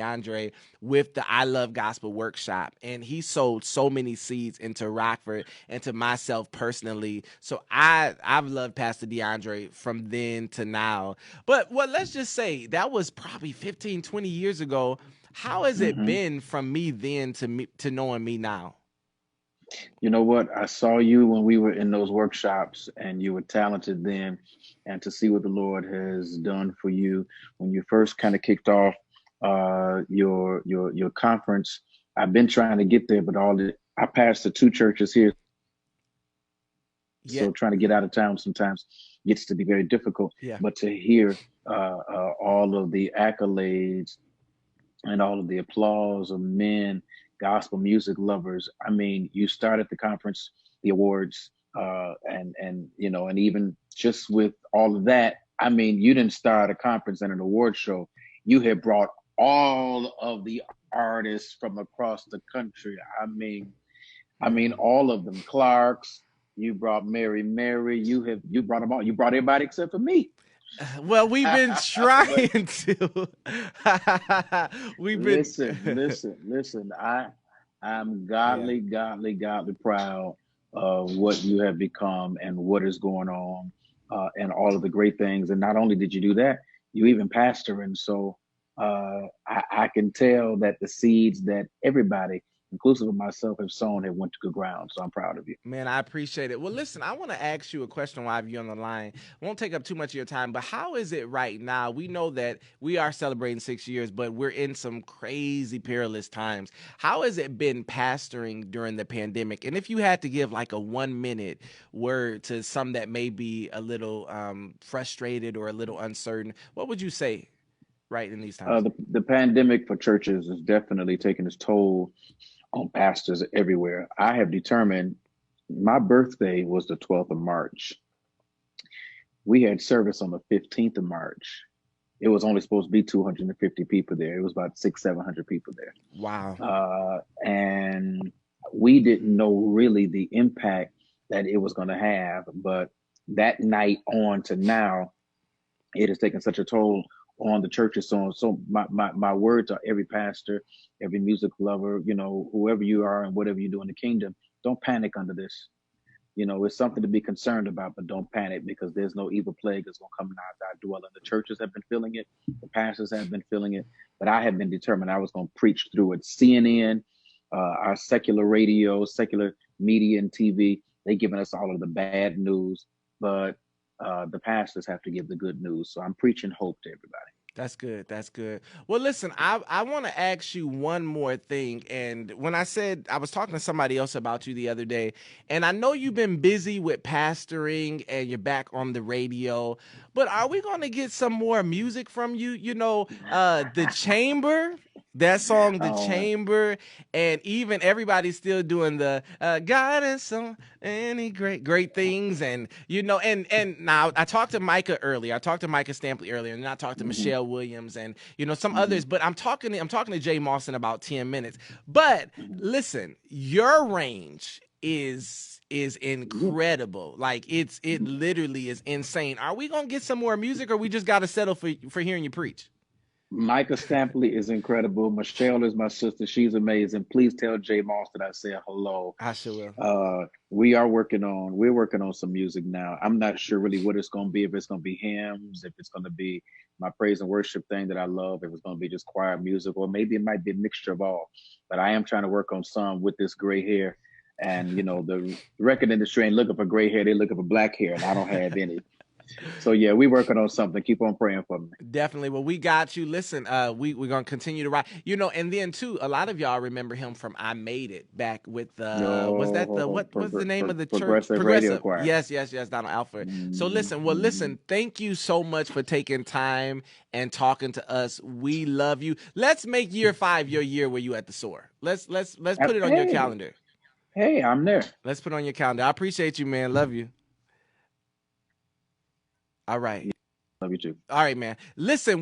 DeAndre with the I Love Gospel workshop, and he sowed so many seeds into Rockford and to myself personally. So I've loved Pastor DeAndre from then to now. But let's just say that was probably 15, 20 years ago. How has it Hmm. been from me then to knowing me now? You know what? I saw you when we were in those workshops, and you were talented then. And to see what the Lord has done for you when you first kind of kicked off your conference. I've been trying to get there, but I passed the two churches here, Yeah, so trying to get out of town sometimes gets to be very difficult. yeah. But to hear all of the accolades and all of the applause of men, gospel music lovers. I mean, you started the conference, the awards, and even just with all of that, I mean, you didn't start a conference and an award show. You had brought all of the artists from across the country. I mean, Mm. all of them. Clark's. You brought Mary. You brought them all. You brought everybody except for me. Well, we've been But trying to. We've been. listen. I'm Yeah. godly proud of what you have become and what is going on, and all of the great things. And not only did you do that, you even pastor. And so I can tell that the seeds that everybody, inclusive of myself, have sown have went to good ground. So I'm proud of you. Man, I appreciate it. Well, listen, I want to ask you a question while you're on the line. Won't take up too much of your time, but how is it right now? We know that we are celebrating 6 years, but we're in some crazy perilous times. How has it been pastoring during the pandemic? And if you had to give like a 1 minute word to some that may be a little frustrated or a little uncertain, what would you say right in these times? The pandemic for churches is definitely taking its toll on pastors everywhere. I have determined my birthday was the 12th of March. We had service on the 15th of March. It was only supposed to be 250 people there. It was about 700 people there. Wow. And we didn't know really the impact that it was going to have. But that night on to now, it has taken such a toll on the churches. So my words are every pastor, every music lover, whoever you are and whatever you do in the kingdom, don't panic under this. It's something to be concerned about, but don't panic because there's no evil plague that's going to come nigh thy dwelling. The churches have been feeling it, the pastors have been feeling it, but I have been determined I was going to preach through it. CNN, our secular radio, secular media, and TV, they giving us all of the bad news, but the pastors have to give the good news. So I'm preaching hope to everybody. That's good. That's good. Well, listen, I want to ask you one more thing. And when I said I was talking to somebody else about you the other day, and I know you've been busy with pastoring and you're back on the radio, but are we going to get some more music from you? The Chamber, that song, The Oh, Chamber, and even everybody's still doing the God and so any great things, and and now I talked to Micah earlier. I talked to Micah Stampley earlier, and then I talked to hmm Michelle Williams and some hmm others. But I'm talking to Jay Moss in about 10 minutes. But hmm listen, your range is yeah. incredible. Like it literally is insane. Are we gonna get some more music, or we just gotta settle for hearing you preach? Micah Stampley is incredible. Michelle is my sister. She's amazing. Please tell Jay Moss that I said hello. I sure will. We're working on some music now. I'm not sure really what it's going to be. If it's going to be hymns, if it's going to be my praise and worship thing that I love, if it's going to be just choir music, or maybe it might be a mixture of all. But I am trying to work on some with this gray hair. And the record industry ain't looking for gray hair; they're looking for black hair, and I don't have any. So yeah, we working on something. Keep on praying for me. Definitely. Well, we got you. Listen, we're gonna continue to ride. And then too, a lot of y'all remember him from I Made It back with was that the No, what was the name of the church? progressive radio Progressive. choir. Yes, yes, yes, Donald Alford. So Mhm. listen, thank you so much for taking time and talking to us. We love you. Let's make year 5 your year where you at the Soar. Let's put it on your Hey, calendar. hey, I'm there. Let's put it on your calendar. I appreciate you, man. Love you. All right. Love you too. All right, man. Listen,